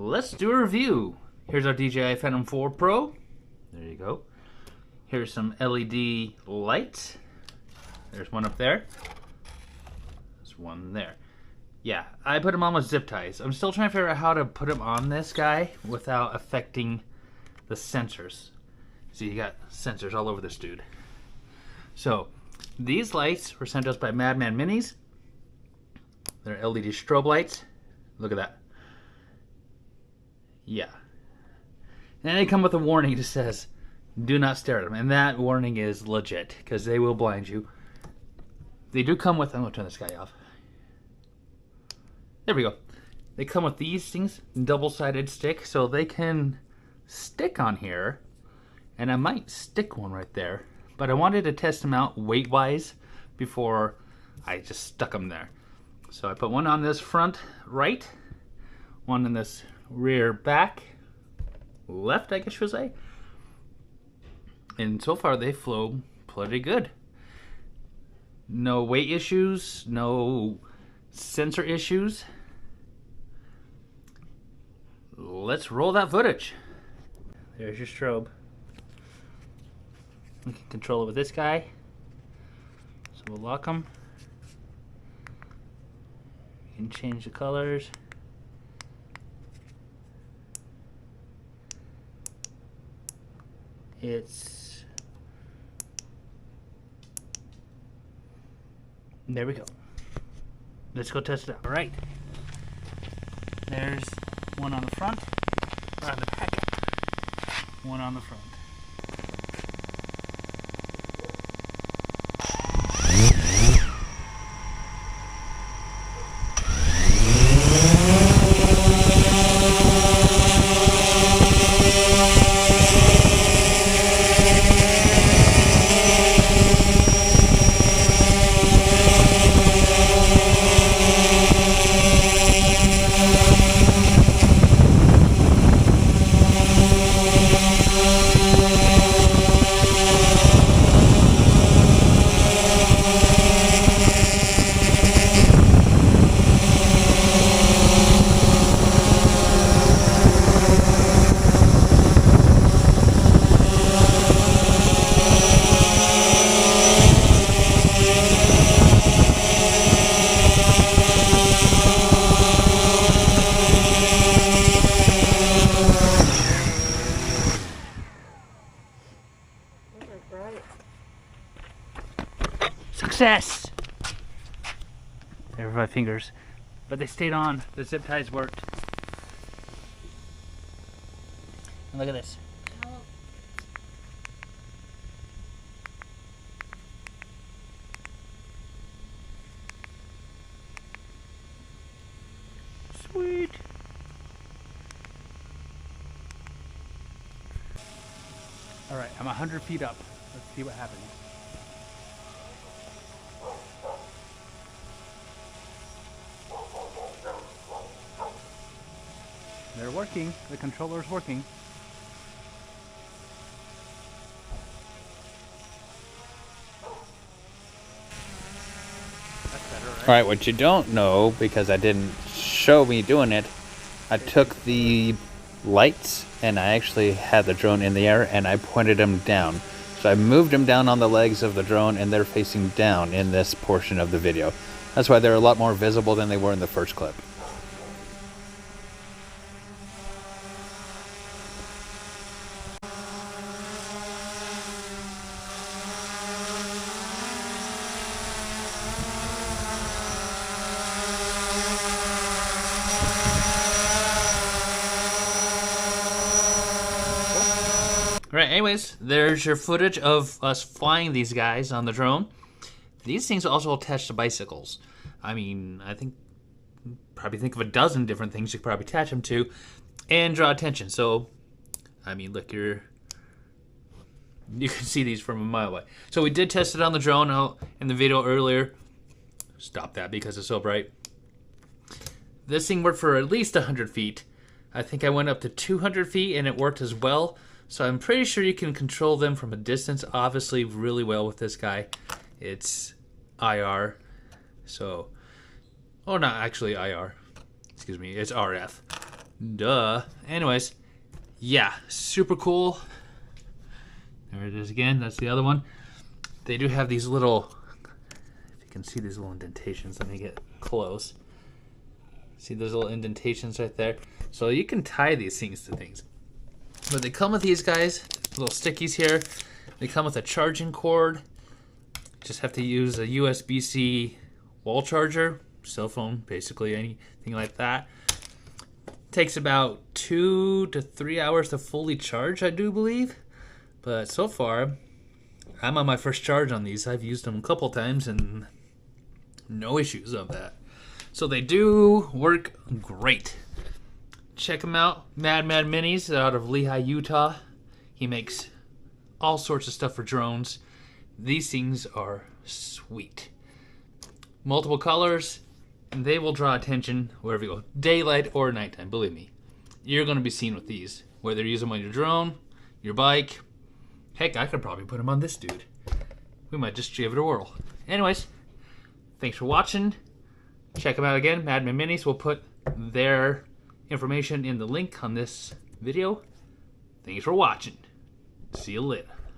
let's do a review. Here's our DJI Phantom 4 Pro. There you go. Here's some LED lights. There's one up there. There's one there. Yeah, I put them on with zip ties. I'm still trying to figure out how to put them on this guy without affecting the sensors. See, you got sensors all over this dude. So, these lights were sent to us by Madman Minis. They're LED strobe lights. Look at that. Yeah. And they come with a warning that says, do not stare at them. And that warning is legit, because they will blind you. They do come with, I'm going to turn this guy off. There we go. They come with these things, double-sided stick, so they can stick on here. And I might stick one right there. But I wanted to test them out weight-wise before I just stuck them there. So I put one on this front right, one in this rear back left, I guess you should say. And so far they flow pretty good. No weight issues, no sensor issues. Let's roll that footage. There's your strobe. We can control it with this guy. So we'll lock them. You can change the colors. There we go. Let's go test it out. All right. There's one on the front, or on the back. One on the front. Success! There were my fingers. But they stayed on. The zip ties worked. And look at this. Sweet! Alright, I'm 100 feet up. Let's see what happens. They're working. The controller's working. That's better, right? Alright, what you don't know, because I didn't show me doing it, I took the lights and I actually had the drone in the air and I pointed them down. So I moved them down on the legs of the drone and they're facing down in this portion of the video. That's why they're a lot more visible than they were in the first clip. Alright, anyways, there's your footage of us flying these guys on the drone. These things are also attached to bicycles. I mean, probably think of a dozen different things you could probably attach them to and draw attention. So, I mean, look, you can see these from a mile away. So we did test it on the drone in the video earlier. Stop that because it's so bright. This thing worked for at least 100 feet. I think I went up to 200 feet and it worked as well. So I'm pretty sure you can control them from a distance, obviously, really well with this guy. It's IR. So, oh, not actually IR. Excuse me, it's RF. Duh. Anyways, yeah, super cool. There it is again. That's the other one. They do have these little, if you can see these little indentations, let me get close. See those little indentations right there? So you can tie these things to things. But they come with these guys, little stickies here. They come with a charging cord. Just have to use a USB-C wall charger, cell phone, basically anything like that. Takes about 2 to 3 hours to fully charge, I do believe. But so far, I'm on my first charge on these. I've used them a couple times and no issues of that. So they do work great. Check him out, Mad Minis out of Lehigh, Utah. He makes all sorts of stuff for drones. These things are sweet. Multiple colors, and they will draw attention wherever you go. Daylight or nighttime, believe me. You're going to be seen with these. Whether you use them on your drone, your bike. Heck, I could probably put them on this dude. We might just give it a whirl. Anyways, thanks for watching. Check them out again, Mad Minis. We'll put their information in the link on this video. Thanks for watching. See you later.